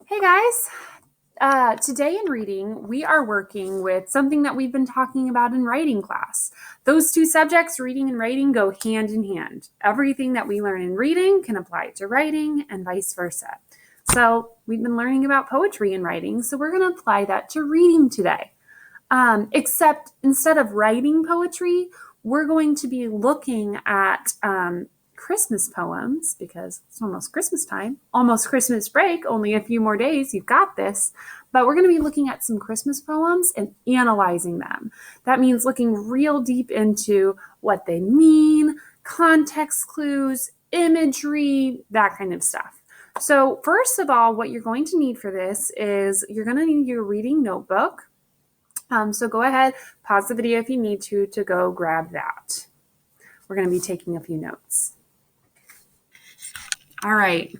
Hey guys, today in reading, we are working with something that we've been talking about in writing class. Those two subjects, reading and writing, go hand in hand. Everything that we learn in reading can apply to writing and vice versa. So we've been learning about poetry and writing, so we're going to apply that to reading today. Except instead of writing poetry, we're going to be looking at Christmas poems because it's almost Christmas time, almost Christmas break, only a few more days. You've got this. But we're going to be looking at some Christmas poems and analyzing them. That means looking real deep into what they mean, context clues, imagery, that kind of stuff. So, first of all, what you're going to need for this is you're going to need your reading notebook. So go ahead, pause the video if you need to go grab that. We're going to be taking a few notes. All right.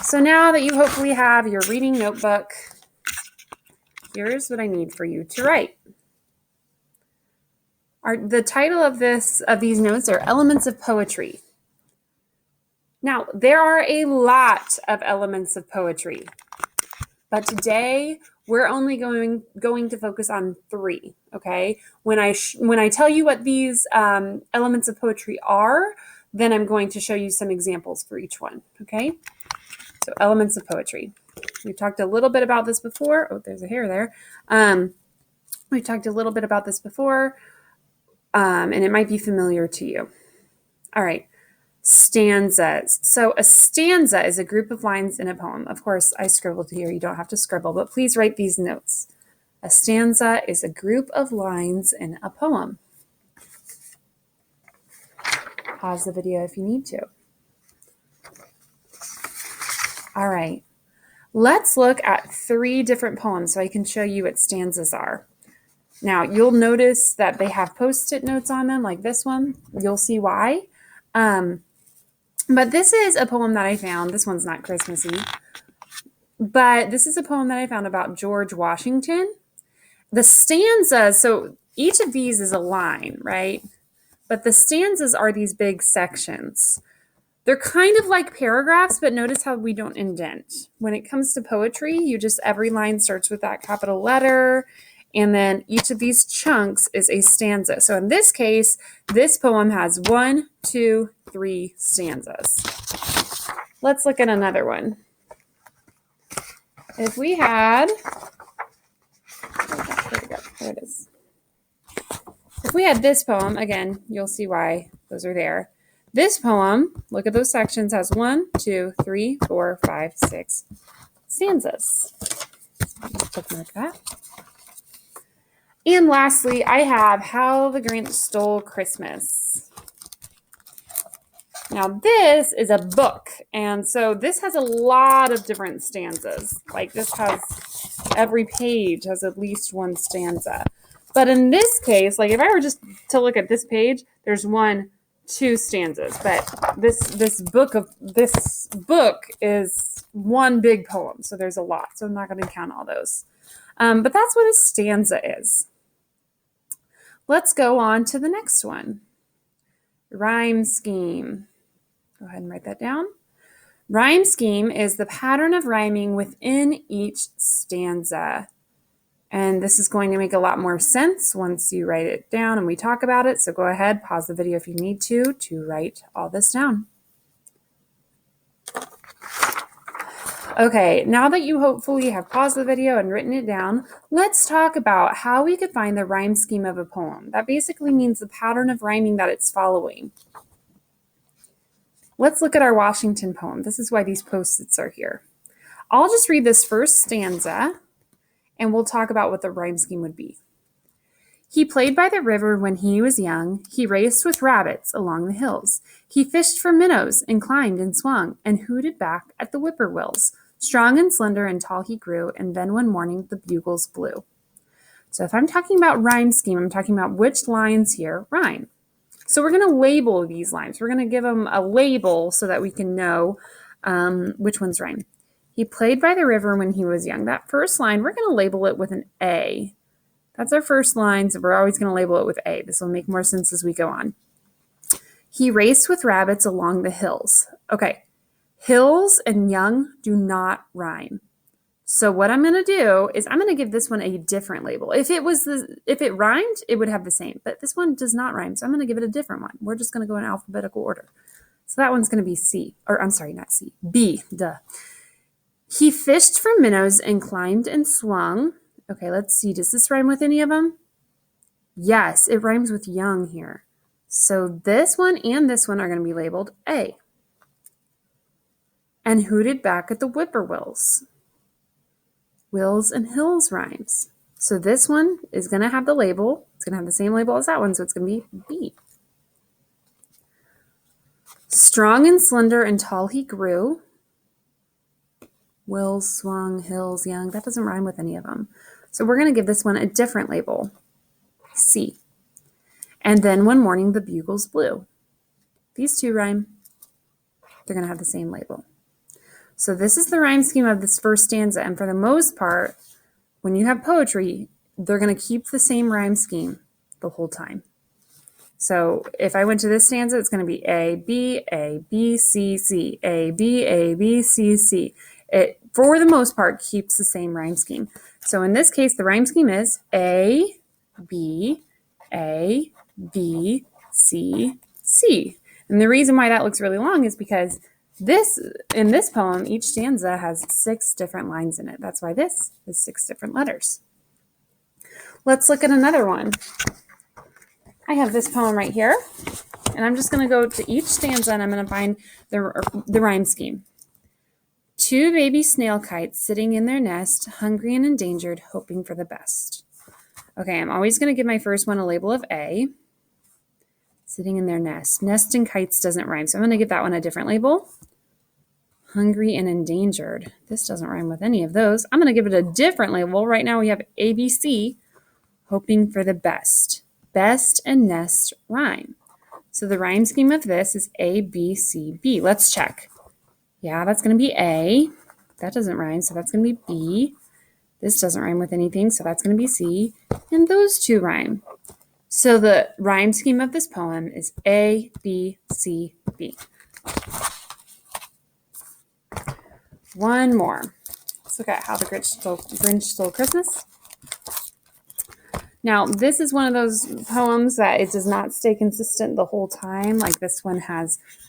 So now that you hopefully have your reading notebook, here's what I need for you to write. The title of these notes are Elements of Poetry. Now, there are a lot of elements of poetry, but today we're only going to focus on 3, okay? When I tell you what these elements of poetry are, then I'm going to show you some examples for each one, okay? So elements of poetry. We've talked a little bit about this before. Oh, there's a hair there. We've talked a little bit about this before, and it might be familiar to you. All right. Stanzas. So a stanza is a group of lines in a poem. Of course, I scribbled here. You don't have to scribble, but please write these notes. A stanza is a group of lines in a poem. Pause the video if you need to. All right. Let's look at 3 different poems so I can show you what stanzas are. Now, you'll notice that they have Post-it notes on them, like this one. You'll see why. But this is a poem that I found. This one's not Christmassy. But this is a poem that I found about George Washington. The stanzas, so each of these is a line, right? But the stanzas are these big sections. They're kind of like paragraphs, but notice how we don't indent. When it comes to poetry, every line starts with that capital letter, and then each of these chunks is a stanza. So in this case, this poem has 1, 2, 3 stanzas. Let's look at another one. If we had, there it is. If we had this poem, again, you'll see why those are there. This poem, look at those sections, has 1, 2, 3, 4, 5, 6 stanzas. Put them like that. And lastly, I have How the Grinch Stole Christmas. Now, this is a book, and so this has a lot of different stanzas. Like this has, every page has at least 1 stanza. But in this case, like if I were just to look at this page, there's 1, 2 stanzas. But this book is 1 big poem, so there's a lot. So I'm not going to count all those. But that's what a stanza is. Let's go on to the next one. Rhyme scheme. Go ahead and write that down. Rhyme scheme is the pattern of rhyming within each stanza. And this is going to make a lot more sense once you write it down and we talk about it. So go ahead, pause the video if you need to write all this down. Okay, now that you hopefully have paused the video and written it down, let's talk about how we could find the rhyme scheme of a poem. That basically means the pattern of rhyming that it's following. Let's look at our Washington poem. This is why these Post-its are here. I'll just read this first stanza, and we'll talk about what the rhyme scheme would be. He played by the river when he was young. He raced with rabbits along the hills. He fished for minnows and climbed and swung and hooted back at the whippoorwills. Strong and slender and tall he grew, and then one morning the bugles blew. So if I'm talking about rhyme scheme, I'm talking about which lines here rhyme. So we're going to label these lines. We're going to give them a label so that we can know which ones rhyme. He played by the river when he was young. That first line, we're going to label it with an A. That's our first line, so we're always going to label it with A. This will make more sense as we go on. He raced with rabbits along the hills. Okay, Hills and young do not rhyme. So what I'm going to do is I'm going to give this one a different label. If it rhymed, it would have the same, but this one does not rhyme. So I'm going to give it a different one. We're just going to go in alphabetical order. So that one's going to be C, or I'm sorry, not C, B, duh. He fished for minnows and climbed and swung. Okay, let's see. Does this rhyme with any of them? Yes, it rhymes with young here. So this one and this one are going to be labeled A. And hooted back at the whippoorwills. Wills and hills rhymes. So this one is going to have the label. It's going to have the same label as that one, so it's going to be B. Strong and slender and tall he grew. Wills, swung, hills, young. That doesn't rhyme with any of them. So we're going to give this one a different label, C. And then one morning the bugles blew. These two rhyme. They're going to have the same label. So this is the rhyme scheme of this first stanza. And for the most part, when you have poetry, they're going to keep the same rhyme scheme the whole time. So if I went to this stanza, it's going to be A, B, C, C, A, B, C, C. It, for the most part, keeps the same rhyme scheme. So in this case, the rhyme scheme is A, B, C, C. And the reason why that looks really long is because in this poem, each stanza has 6 different lines in it. That's why this is 6 different letters. Let's look at another one. I have this poem right here, and I'm just going to go to each stanza and I'm going to find the rhyme scheme. 2 baby snail kites sitting in their nest, hungry and endangered, hoping for the best. Okay, I'm always going to give my first one a label of A. Sitting in their nest. Nest and kites doesn't rhyme, so I'm going to give that one a different label. Hungry and endangered. This doesn't rhyme with any of those. I'm going to give it a different label. Right now we have ABC, hoping for the best. Best and nest rhyme. So the rhyme scheme of this is A, B, C, B. Let's check. Yeah, that's going to be A. That doesn't rhyme, so that's going to be B. This doesn't rhyme with anything, so that's going to be C. And those two rhyme. So the rhyme scheme of this poem is A, B, C, B. One more. Let's look at How the Grinch Stole Christmas. Now, this is one of those poems that it does not stay consistent the whole time. Like this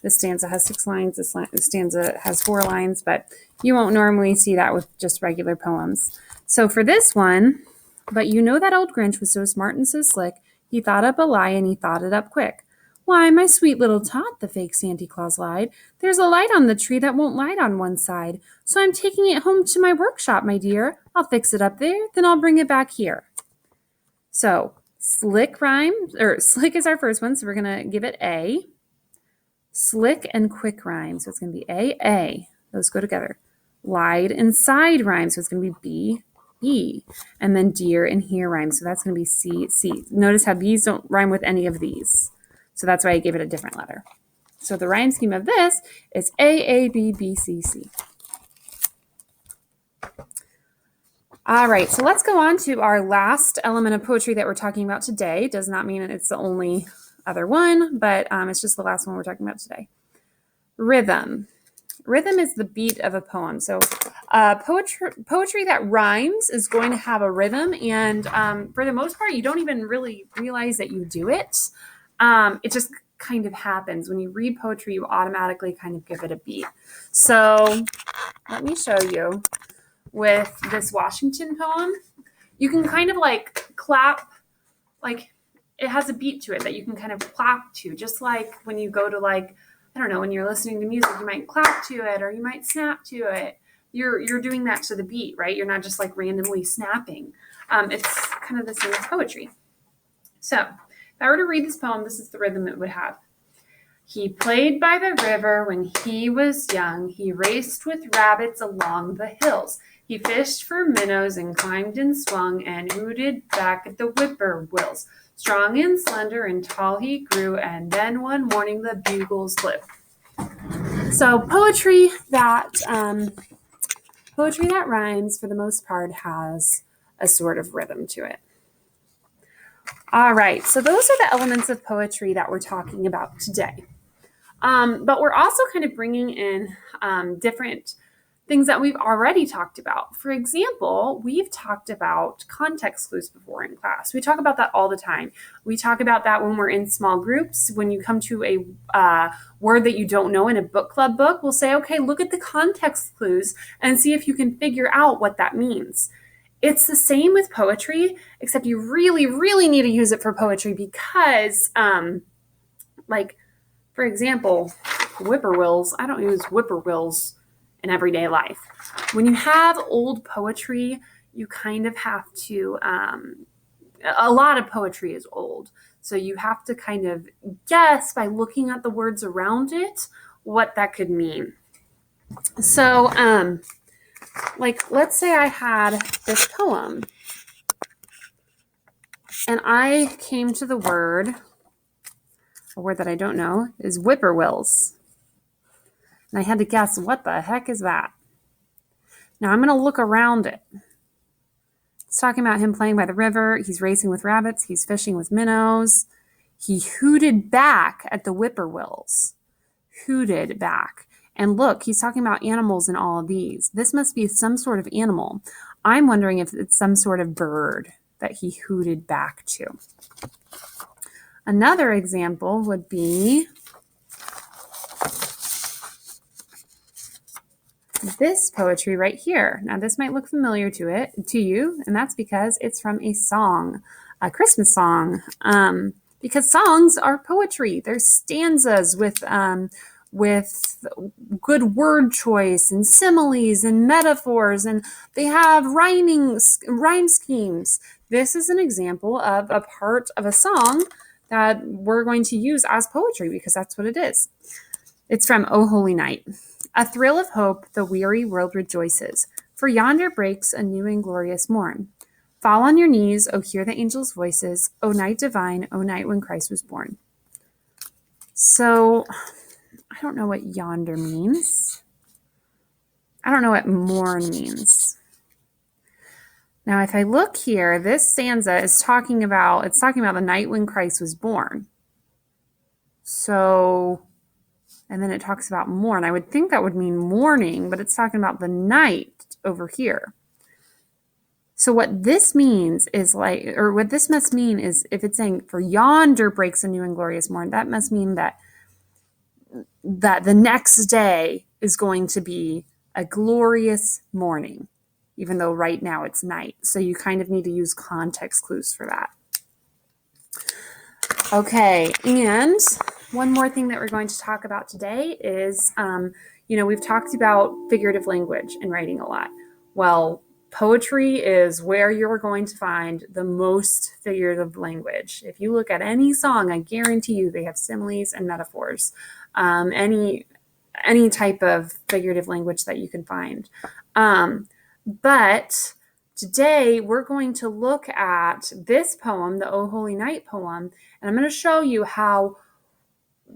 stanza has 6 lines, this stanza has 4 lines, but you won't normally see that with just regular poems. So for this one, but you know that old Grinch was so smart and so slick, he thought up a lie and he thought it up quick. Why, my sweet little tot, the fake Santa Claus lied. There's a light on the tree that won't light on one side. So I'm taking it home to my workshop, my dear. I'll fix it up there, then I'll bring it back here. So slick is our first one, so we're going to give it A. Slick and quick rhyme, so it's going to be A. Those go together. Lied and side rhyme, so it's going to be B. And then dear and here rhyme, so that's going to be C. Notice how these don't rhyme with any of these. So that's why I gave it a different letter. So the rhyme scheme of this is A, B, C, C. All right, so let's go on to our last element of poetry that we're talking about today. Does not mean it's the only other one, but it's just the last one we're talking about today. Rhythm. Rhythm is the beat of a poem. So poetry that rhymes is going to have a rhythm, and for the most part, you don't even really realize that you do it. It just kind of happens. When you read poetry, you automatically kind of give it a beat. So let me show you. With this Washington poem, you can kind of like clap, like it has a beat to it that you can kind of clap to, just like when you go to like, I don't know, when you're listening to music, you might clap to it or you might snap to it. You're doing that to the beat, right? You're not just like randomly snapping. It's kind of the same as poetry. So if I were to read this poem, this is the rhythm it would have. He played by the river when he was young. He raced with rabbits along the hills. He fished for minnows and climbed and swung and hooted back at the whippoorwills. Strong and slender and tall he grew, and then one morning the bugles blew. So poetry that rhymes for the most part has a sort of rhythm to it. All right, so those are the elements of poetry that we're talking about today. But we're also kind of bringing in different things that we've already talked about. For example, we've talked about context clues before in class. We talk about that all the time. We talk about that when we're in small groups. When you come to a word that you don't know in a book club book, we'll say, okay, look at the context clues and see if you can figure out what that means. It's the same with poetry, except you really, really need to use it for poetry because, like, for example, whippoorwills, I don't use whippoorwills in everyday life. When you have old poetry, you kind of have to, a lot of poetry is old. So you have to kind of guess by looking at the words around it what that could mean. So, like, let's say I had this poem and I came to the word, a word that I don't know is whippoorwills. And I had to guess, what the heck is that? Now I'm going to look around it. It's talking about him playing by the river. He's racing with rabbits. He's fishing with minnows. He hooted back at the whippoorwills. Hooted back. And look, he's talking about animals in all of these. This must be some sort of animal. I'm wondering if it's some sort of bird that he hooted back to. Another example would be this poetry right here. Now, this might look familiar to you, and that's because it's from a song, a Christmas song. Because songs are poetry. They're stanzas with good word choice and similes and metaphors, and they have rhyme schemes. This is an example of a part of a song that we're going to use as poetry because that's what it is. It's from O Holy Night. A thrill of hope, the weary world rejoices, for yonder breaks a new and glorious morn. Fall on your knees, O hear the angels' voices, O night divine, O night when Christ was born. So, I don't know what yonder means. I don't know what morn means. Now, if I look here, this stanza is talking about the night when Christ was born. So, and then it talks about morn. I would think that would mean morning, but it's talking about the night over here. So what this means is what this must mean is if it's saying for yonder breaks a new and glorious morn, that must mean that the next day is going to be a glorious morning, even though right now it's night. So you kind of need to use context clues for that. Okay, and one more thing that we're going to talk about today is, we've talked about figurative language in writing a lot. Well, poetry is where you're going to find the most figurative language. If you look at any song, I guarantee you they have similes and metaphors. Any type of figurative language that you can find. But today we're going to look at this poem, the O Holy Night poem, and I'm going to show you how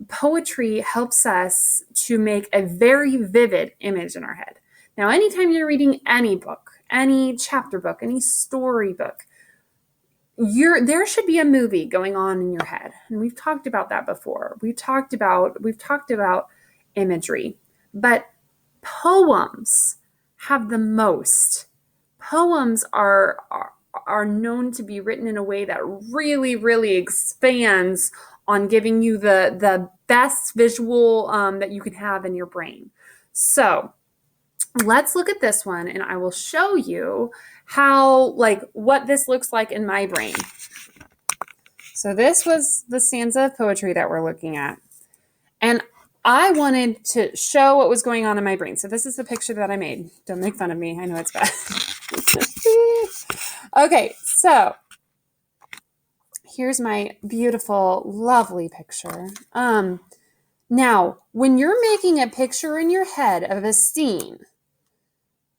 poetry helps us to make a very vivid image in our head. Now, anytime you're reading any book, any chapter book, any story book, there should be a movie going on in your head. And we've talked about that before. We've talked about imagery, but poems have the most. Poems are known to be written in a way that really, really expands on giving you the best visual that you can have in your brain. So let's look at this one and I will show you how, what this looks like in my brain. So this was the stanza of poetry that we're looking at. And I wanted to show what was going on in my brain. So this is the picture that I made. Don't make fun of me. I know it's bad. Okay, so here's my beautiful, lovely picture. Now, when you're making a picture in your head of a scene,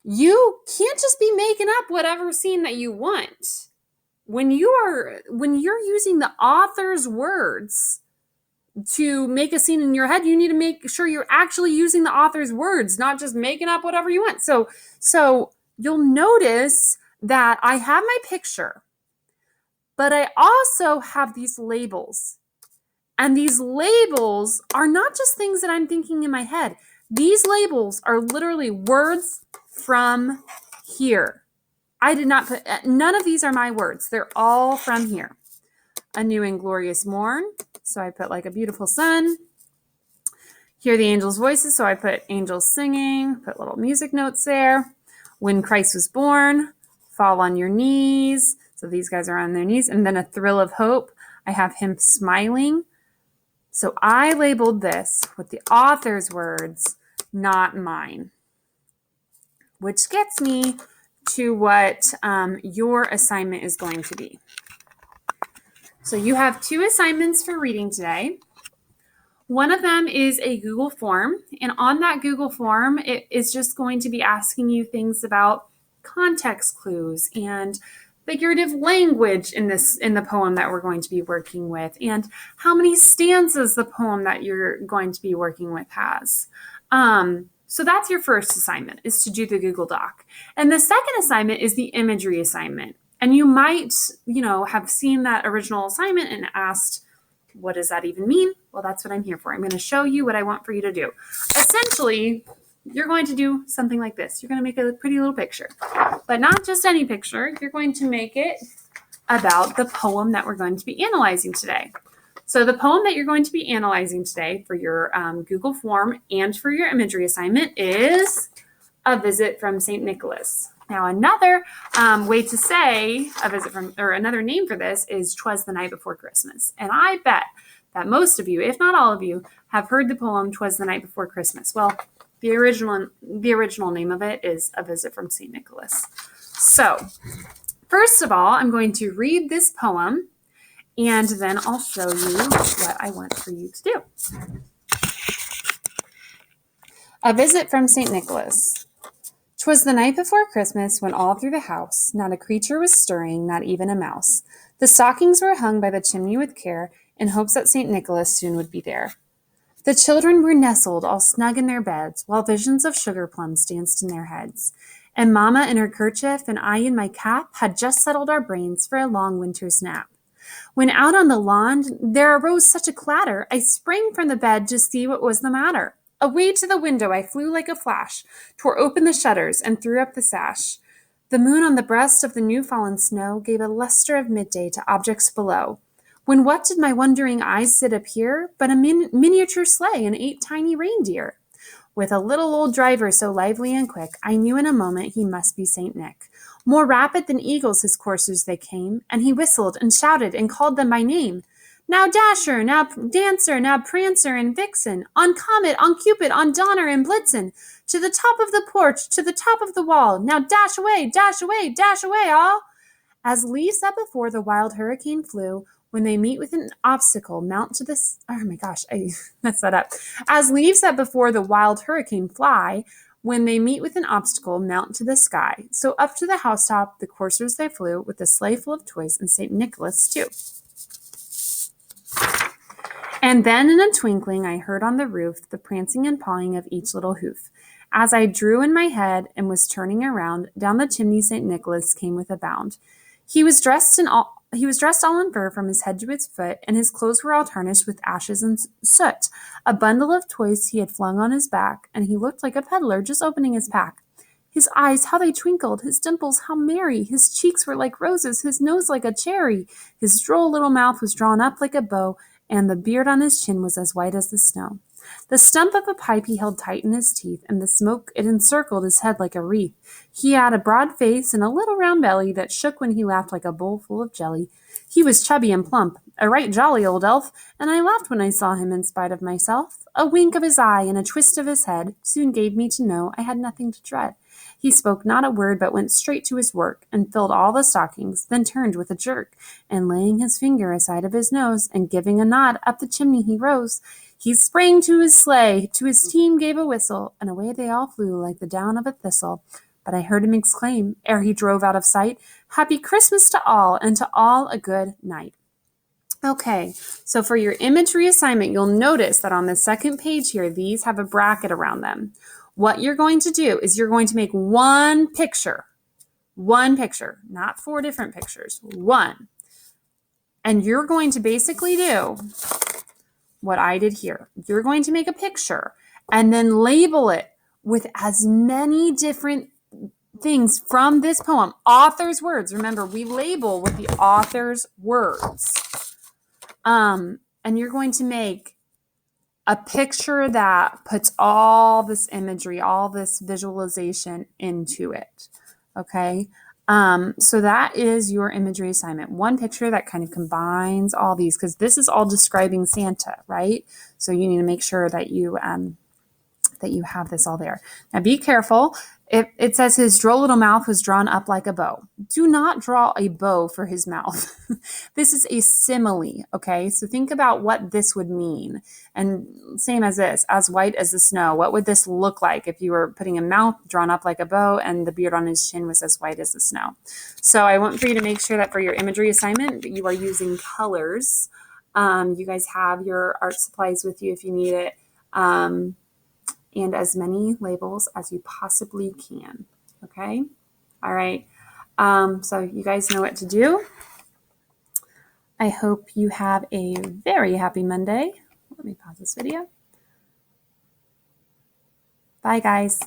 you can't just be making up whatever scene that you want. When you're using the author's words to make a scene in your head, you need to make sure you're actually using the author's words, not just making up whatever you want. So you'll notice that I have my picture, but I also have these labels. And these labels are not just things that I'm thinking in my head. These labels are literally words from here. I did not put, none of these are my words. They're all from here. A new and glorious morn. So I put like a beautiful sun. Hear the angels' voices. So I put angels singing, put little music notes there. When Christ was born, fall on your knees. So these guys are on their knees. And then a thrill of hope. I have him smiling. So I labeled this with the author's words, not mine. Which gets me to what your assignment is going to be. So you have 2 assignments for reading today. One of them is a Google form, and on that Google form, it is just going to be asking you things about context clues and figurative language in the poem that we're going to be working with, and how many stanzas the poem that you're going to be working with has. So that's your first assignment, is to do the Google Doc. And the second assignment is the imagery assignment. And you might, have seen that original assignment and asked, what does that even mean? Well, that's what I'm here for. I'm going to show you what I want for you to do. Essentially, you're going to do something like this. You're going to make a pretty little picture, but not just any picture. You're going to make it about the poem that we're going to be analyzing today. So the poem that you're going to be analyzing today for your Google form and for your imagery assignment is A Visit from St. Nicholas. Now, another way to say a visit from, or another name for this is 'Twas the Night Before Christmas. And I bet that most of you, if not all of you, have heard the poem 'Twas the Night Before Christmas. Well, the original name of it is A Visit from St. Nicholas. So, first of all, I'm going to read this poem, and then I'll show you what I want for you to do. A Visit from St. Nicholas. 'Twas the night before Christmas, when all through the house not a creature was stirring, not even a mouse. The stockings were hung by the chimney with care, in hopes that St. Nicholas soon would be there. The children were nestled all snug in their beds, while visions of sugar plums danced in their heads. And Mamma in her kerchief and I in my cap had just settled our brains for a long winter's nap. When out on the lawn there arose such a clatter, I sprang from the bed to see what was the matter. Away to the window I flew like a flash, tore open the shutters, and threw up the sash. The moon on the breast of the new-fallen snow gave a lustre of midday to objects below. When what did my wondering eyes did appear but a miniature sleigh and 8 tiny reindeer? With a little old driver so lively and quick, I knew in a moment he must be St. Nick. More rapid than eagles his coursers they came, and he whistled and shouted and called them by name. Now Dasher, now Dancer, now Prancer and Vixen, on Comet, on Cupid, on Donner and Blitzen, to the top of the porch, to the top of the wall, now dash away, dash away, dash away all! As leaves that before the wild hurricane flew, when they meet with an obstacle, mount to this, oh my gosh, I messed that up. As leaves that before the wild hurricane fly, when they meet with an obstacle, mount to the sky. So up to the housetop the coursers they flew, with a sleigh full of toys and St. Nicholas too. And then in a twinkling I heard on the roof the prancing and pawing of each little hoof. As I drew in my head and was turning around, down the chimney St. Nicholas came with a bound. He was dressed all in fur from his head to his foot, and his clothes were all tarnished with ashes and soot. A bundle of toys he had flung on his back, and he looked like a peddler just opening his pack. His eyes, how they twinkled, his dimples, how merry, his cheeks were like roses, his nose like a cherry, his droll little mouth was drawn up like a bow, and the beard on his chin was as white as the snow. The stump of a pipe he held tight in his teeth, and the smoke it encircled his head like a wreath. He had a broad face and a little round belly that shook when he laughed like a bowl full of jelly. He was chubby and plump, a right jolly old elf, and I laughed when I saw him in spite of myself. A wink of his eye and a twist of his head soon gave me to know I had nothing to dread. He spoke not a word, but went straight to his work, and filled all the stockings, then turned with a jerk, and laying his finger aside of his nose, and giving a nod, up the chimney he rose. He sprang to his sleigh, to his team gave a whistle, and away they all flew like the down of a thistle. But I heard him exclaim, ere he drove out of sight, Happy Christmas to all, and to all a good night. Okay, so for your imagery assignment, you'll notice that on the second page here, these have a bracket around them. What you're going to do is you're going to make one picture, not 4 different pictures, one. And you're going to basically do what I did here. You're going to make a picture and then label it with as many different things from this poem, author's words. Remember, we label with the author's words. And you're going to make a picture that puts all this imagery, all this visualization into it. Okay. So that is your imagery assignment. One picture that kind of combines all these, because this is all describing Santa, right? So you need to make sure that you have this all there. Now be careful. It says his droll little mouth was drawn up like a bow. Do not draw a bow for his mouth. This is a simile, okay? So think about what this would mean. And same as this, as white as the snow. What would this look like if you were putting a mouth drawn up like a bow and the beard on his chin was as white as the snow? So I want for you to make sure that for your imagery assignment, you are using colors. You guys have your art supplies with you if you need it. And as many labels as you possibly can. Okay? All right. So you guys know what to do. I hope you have a very happy Monday. Let me pause this video. Bye, guys.